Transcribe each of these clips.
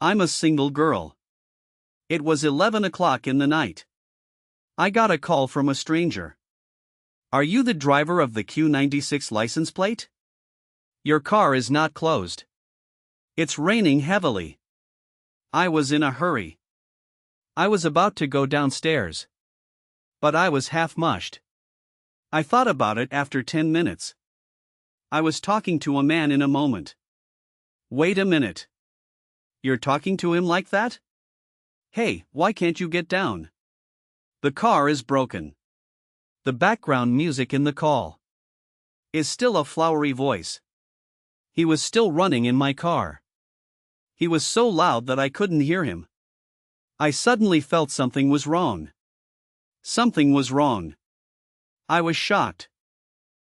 I'm a single girl. It was 11 o'clock in the night. I got a call from a stranger. Are you the driver of the Q96 license plate? Your car is not closed. It's raining heavily. I was in a hurry. I was about to go downstairs. But I was half mushed. I thought about it after 10 minutes. I was talking to a man in a moment. Wait a minute. You're talking to him like that? Hey, why can't you get down? The car is broken. The background music in the call is still a flowery voice. He was still running in my car. He was so loud that I couldn't hear him. I suddenly felt something was wrong. Something was wrong. I was shocked.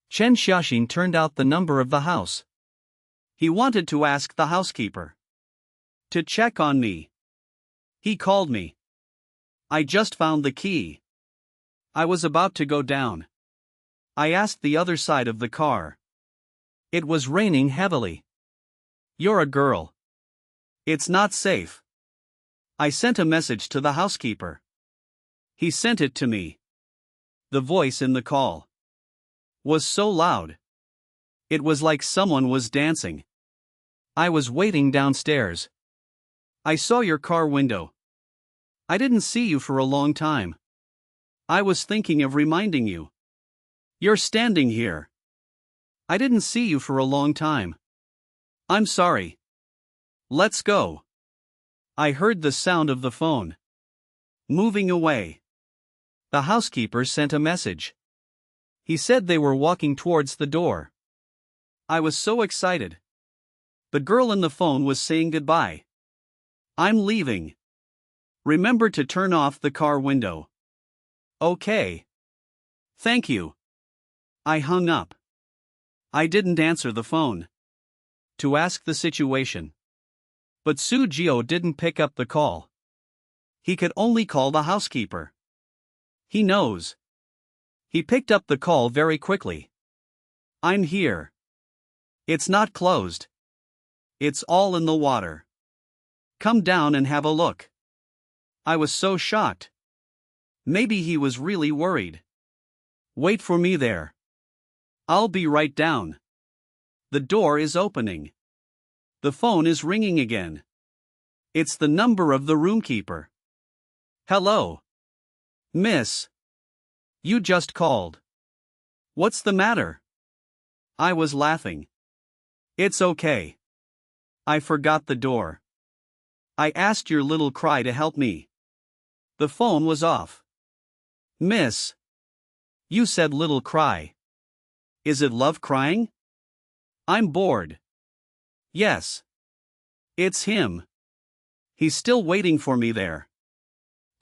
Chen Xiaoxin turned out the number of the house. He wanted to ask the housekeeper to check on me. He called me. I just found the key. I was about to go down. I asked the other side of the car. It was raining heavily. You're a girl. It's not safe. I sent a message to the housekeeper. He sent it to me. The voice in the call was so loud. It was like someone was dancing. I was waiting downstairs. I saw your car window. I didn't see you for a long time. I was thinking of reminding you. You're standing here. I didn't see you for a long time. I'm sorry. Let's go. I heard the sound of the phone moving away. The housekeeper sent a message. He said they were walking towards the door. I was so excited. The girl in the phone was saying goodbye. I'm leaving. Remember to turn off the car window. Okay. Thank you. I hung up. I didn't answer the phone to ask the situation. But Su Jiao didn't pick up the call. He could only call the housekeeper. He knows. He picked up the call very quickly. I'm here. It's not closed. It's all in the water. Come down and have a look. I was so shocked. Maybe he was really worried. Wait for me there. I'll be right down. The door is opening. The phone is ringing again. It's the number of the roomkeeper. Hello. Miss. You just called. What's the matter? I was laughing. It's okay. I forgot the door. I asked your little cry to help me. The phone was off. Miss. You said little cry. Is it love crying? I'm bored. Yes. It's him. He's still waiting for me there.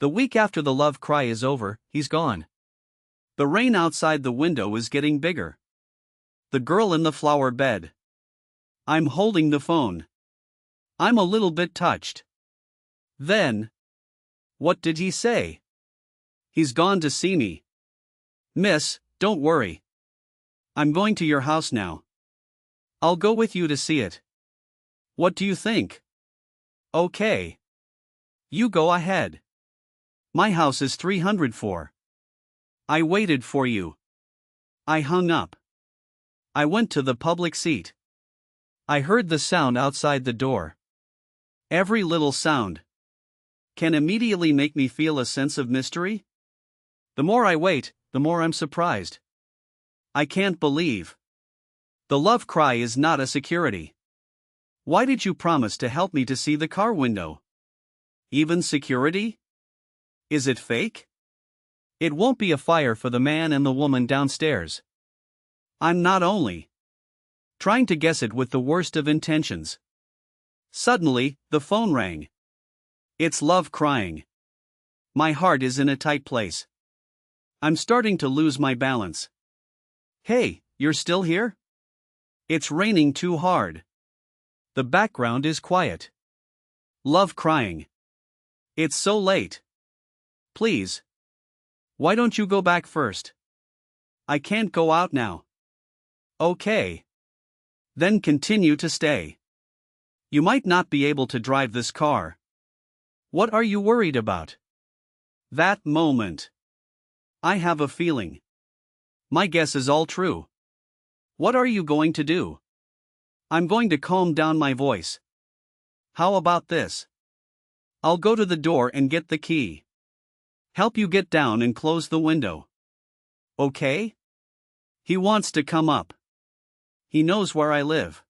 The week after the love cry is over, he's gone. The rain outside the window is getting bigger. The girl in the flower bed. I'm holding the phone. I'm a little bit touched. Then. What did he say? He's gone to see me. Miss, don't worry. I'm going to your house now. I'll go with you to see it. What do you think? Okay. You go ahead. My house is 304. I waited for you. I hung up. I went to the public seat. I heard the sound outside the door. Every little sound can immediately make me feel a sense of mystery. The more I wait, the more I'm surprised. I can't believe. The love cry is not a security. Why did you promise to help me to see the car window? Even security? Is it fake? It won't be a fire for the man and the woman downstairs. I'm not only trying to guess it with the worst of intentions. Suddenly, the phone rang. It's love crying. My heart is in a tight place. I'm starting to lose my balance. Hey, you're still here? It's raining too hard. The background is quiet. Love crying. It's so late. Please. Why don't you go back first? I can't go out now. Okay. Then continue to stay. You might not be able to drive this car. What are you worried about? That moment. I have a feeling. My guess is all true. What are you going to do? I'm going to calm down my voice. How about this? I'll go to the door and get the key. Help you get down and close the window. Okay? He wants to come up. He knows where I live.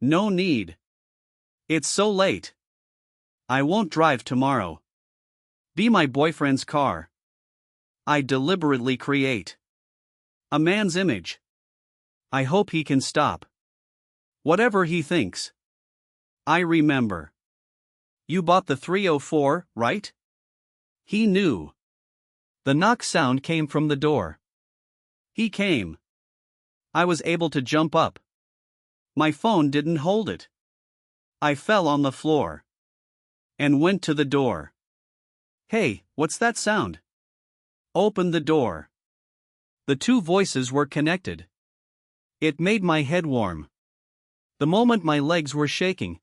No need. It's so late. I won't drive tomorrow. Be my boyfriend's car. I deliberately create a man's image. I hope he can stop. Whatever he thinks. I remember. You bought the 304, right? He knew. The knock sound came from the door. He came. I was able to jump up. My phone didn't hold it. I fell on the floor. And went to the door. Hey, what's that sound? Open the door. The two voices were connected. It made my head warm. The moment my legs were shaking.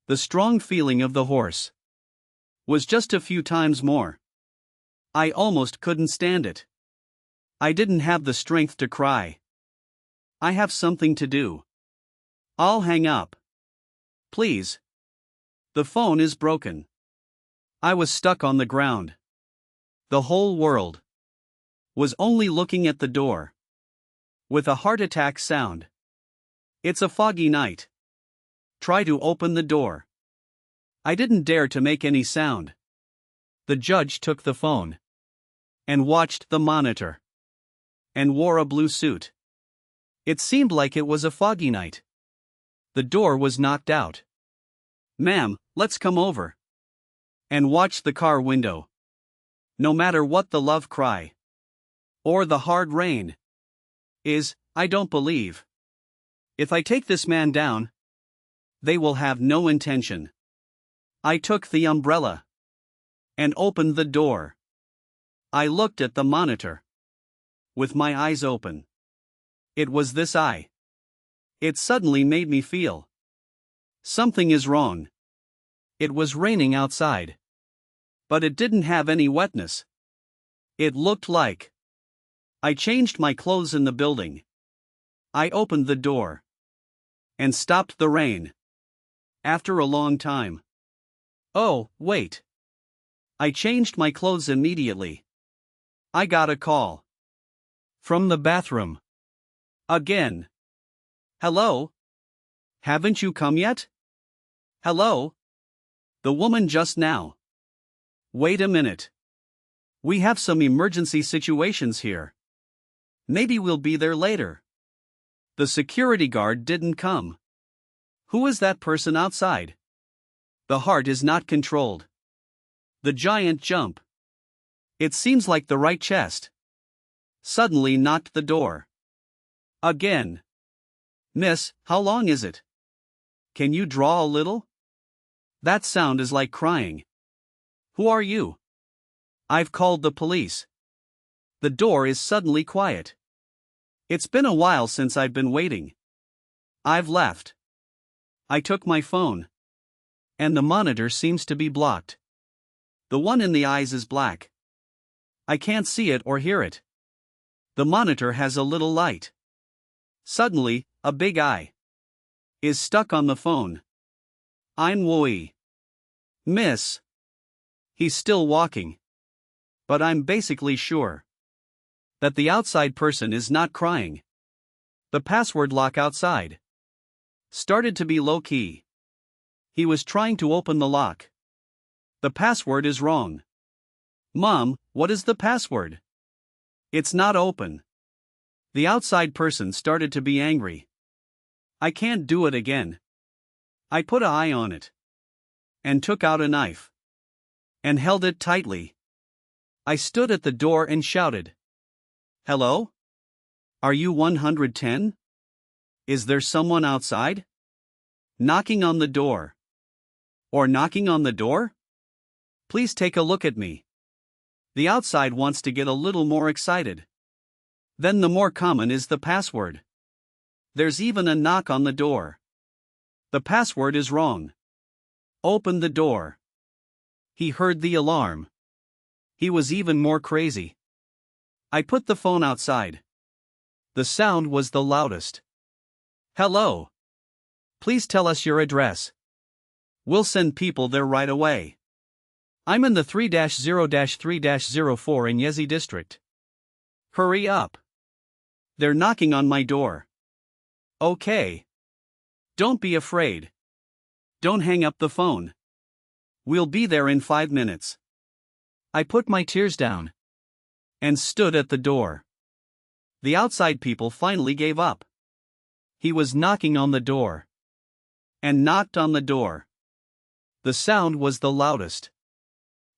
The strong feeling of the horse. Was just a few times more. I almost couldn't stand it. I didn't have the strength to cry. I have something to do. I'll hang up. Please. The phone is broken. I was stuck on the ground. The whole world was only looking at the door. With a heart attack sound. It's a foggy night. Try to open the door. I didn't dare to make any sound. The judge took the phone. And watched the monitor. And wore a blue suit. It seemed like it was a foggy night. The door was knocked out. Ma'am, let's come over. And watch the car window. No matter what the love cry. Or the hard rain. Is, I don't believe. If I take this man down. They will have no intention. I took the umbrella. And opened the door. I looked at the monitor. With my eyes open. It was this eye. It suddenly made me feel. Something is wrong. It was raining outside. But it didn't have any wetness. It looked like. I changed my clothes in the building. I opened the door. And stopped the rain. After a long time. Oh, wait. I changed my clothes immediately. I got a call. From the bathroom. Again. Hello? Haven't you come yet? Hello? The woman just now. Wait a minute. We have some emergency situations here. Maybe we'll be there later. The security guard didn't come. Who is that person outside? The heart is not controlled. The giant jump. It seems like the right chest. Suddenly knocked the door. Again. Miss, how long is it? Can you draw a little? That sound is like crying. Who are you? I've called the police. The door is suddenly quiet. It's been a while since I've been waiting. I've left. I took my phone. And the monitor seems to be blocked. The one in the eyes is black. I can't see it or hear it. The monitor has a little light. Suddenly, a big eye is stuck on the phone. I'm Woi. Miss. He's still walking. But I'm basically sure that the outside person is not crying. The password lock outside started to be low-key. He was trying to open the lock. The password is wrong. Mom, what is the password? It's not open. The outside person started to be angry. I can't do it again. I put an eye on it. And took out a knife. And held it tightly. I stood at the door and shouted. Hello? Are you 110? Is there someone outside? Knocking on the door. Or knocking on the door? Please take a look at me. The outside wants to get a little more excited. Then the more common is the password. There's even a knock on the door. The password is wrong. Open the door. He heard the alarm. He was even more crazy. I put the phone outside. The sound was the loudest. Hello. Please tell us your address. We'll send people there right away. I'm in the 3-0-3-04 in Yezi district. Hurry up. They're knocking on my door. Okay. Don't be afraid. Don't hang up the phone. We'll be there in 5 minutes. I put my tears down and stood at the door. The outside people finally gave up. He was knocking on the door and knocked on the door. The sound was the loudest.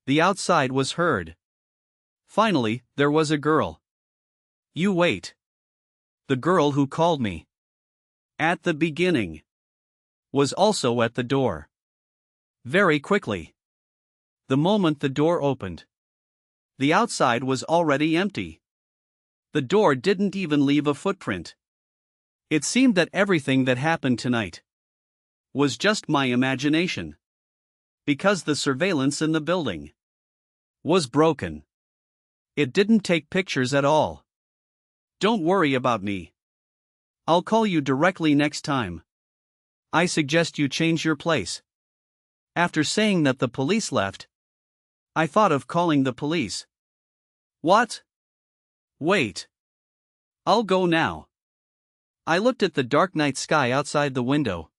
The outside was heard. Finally, there was a girl. You wait. The girl who called me at the beginning was also at the door. Very quickly. The moment the door opened, the outside was already empty. The door didn't even leave a footprint. It seemed that everything that happened tonight was just my imagination. Because the surveillance in the building was broken. It didn't take pictures at all. Don't worry about me. I'll call you directly next time. I suggest you change your place. After saying that, the police left. I thought of calling the police. What? Wait. I'll go now. I looked at the dark night sky outside the window.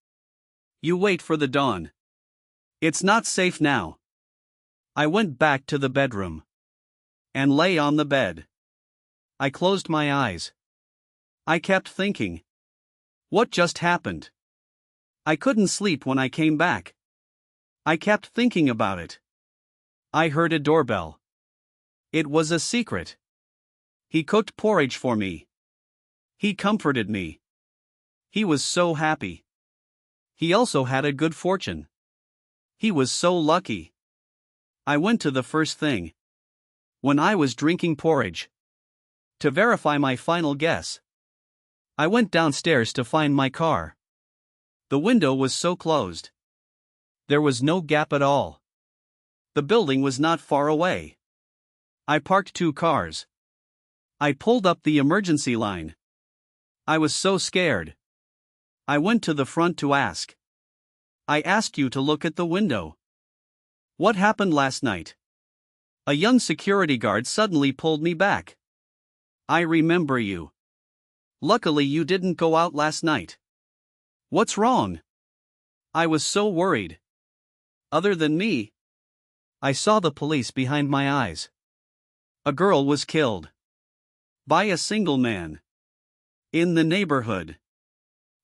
You wait for the dawn. It's not safe now. I went back to the bedroom and lay on the bed. I closed my eyes. I kept thinking. What just happened? I couldn't sleep when I came back. I kept thinking about it. I heard a doorbell. It was a secret. He cooked porridge for me. He comforted me. He was so happy. He also had a good fortune. He was so lucky. I went to the first thing. When I was drinking porridge. To verify my final guess. I went downstairs to find my car. The window was so closed. There was no gap at all. The building was not far away. I parked 2 cars. I pulled up the emergency line. I was so scared. I went to the front to ask. I asked you to look at the window. What happened last night? A young security guard suddenly pulled me back. I remember you. Luckily you didn't go out last night. What's wrong? I was so worried. Other than me, I saw the police behind my eyes. A girl was killed. By a single man. In the neighborhood.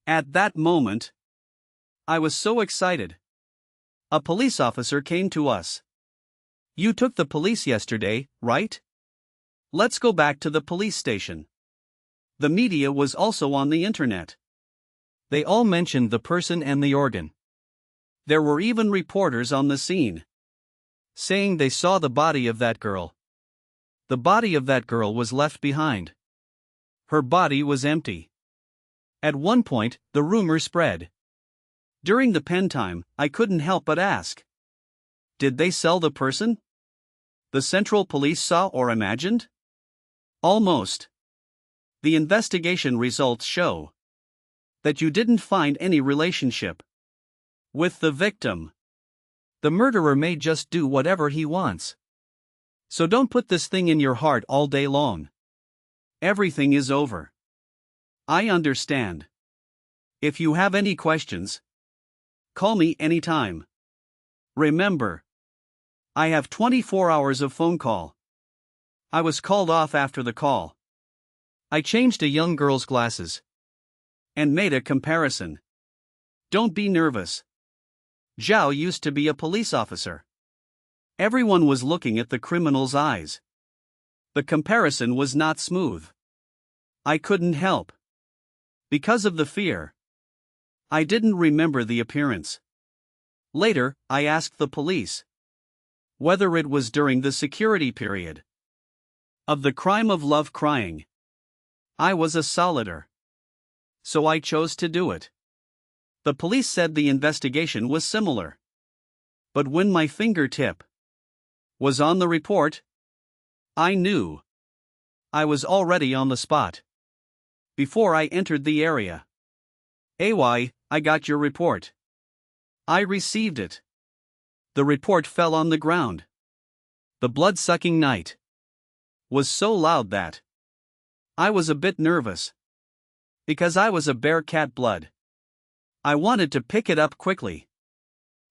At that moment, I was so excited. A police officer came to us. You took the police yesterday, right? Let's go back to the police station. The media was also on the internet. They all mentioned the person and the organ. There were even reporters on the scene, saying they saw the body of that girl. The body of that girl was left behind. Her body was empty. At one point, the rumor spread. During the pen time, I couldn't help but ask. Did they sell the person? The Central Police saw or imagined? Almost. The investigation results show that you didn't find any relationship with the victim. The murderer may just do whatever he wants. So don't put this thing in your heart all day long. Everything is over. I understand. If you have any questions, call me anytime. Remember, I have 24 hours of phone call. I was called off after the call. I changed a young girl's glasses and made a comparison. Don't be nervous. Zhao used to be a police officer. Everyone was looking at the criminal's eyes. The comparison was not smooth. I couldn't help. Because of the fear. I didn't remember the appearance. Later, I asked the police whether it was during the security period of the crime of love crying. I was a solider. So I chose to do it. The police said the investigation was similar. But when my fingertip was on the report, I knew. I was already on the spot. Before I entered the area. AY, I got your report. I received it. The report fell on the ground. The blood-sucking night was so loud that I was a bit nervous. Because I was a bear cat blood. I wanted to pick it up quickly.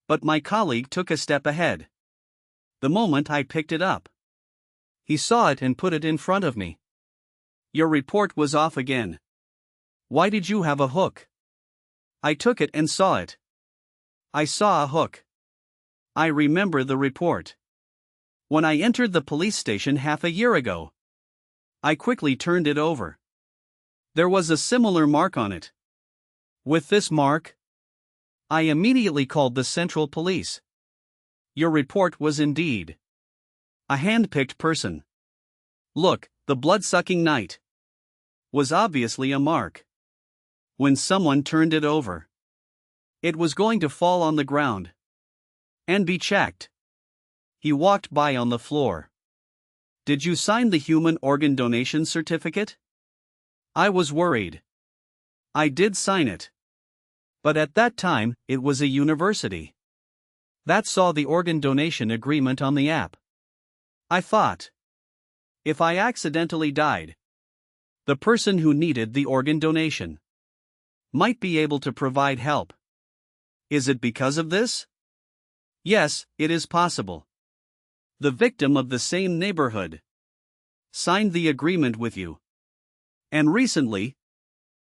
But my colleague took a step ahead. The moment I picked it up, he saw it and put it in front of me. Your report was off again. Why did you have a hook? I took it and saw it. I saw a hook. I remember the report. When I entered the police station half a year ago, I quickly turned it over. There was a similar mark on it. With this mark, I immediately called the Central Police. Your report was indeed a hand-picked person. Look, the blood-sucking night was obviously a mark. When someone turned it over, it was going to fall on the ground and be checked. He walked by on the floor. Did you sign the human organ donation certificate? I was worried. I did sign it. But at that time, it was a university that saw the organ donation agreement on the app. I thought, if I accidentally died, the person who needed the organ donation might be able to provide help. Is it because of this? Yes, it is possible. The victim of the same neighborhood signed the agreement with you. And recently,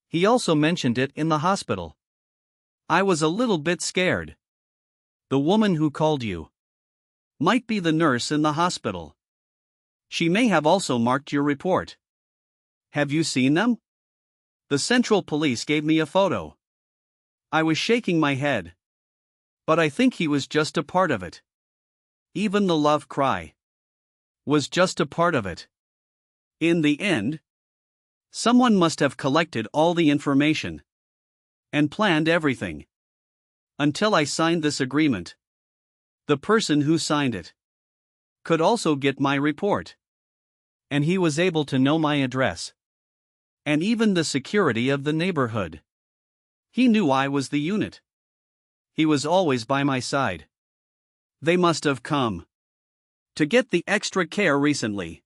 he also mentioned it in the hospital. I was a little bit scared. The woman who called you might be the nurse in the hospital. She may have also marked your report. Have you seen them? The Central Police gave me a photo. I was shaking my head. But I think he was just a part of it. Even the love cry was just a part of it. In the end, someone must have collected all the information and planned everything. Until I signed this agreement, the person who signed it could also get my report. And he was able to know my address and even the security of the neighborhood. He knew I was the unit. He was always by my side. They must have come to get the extra care recently.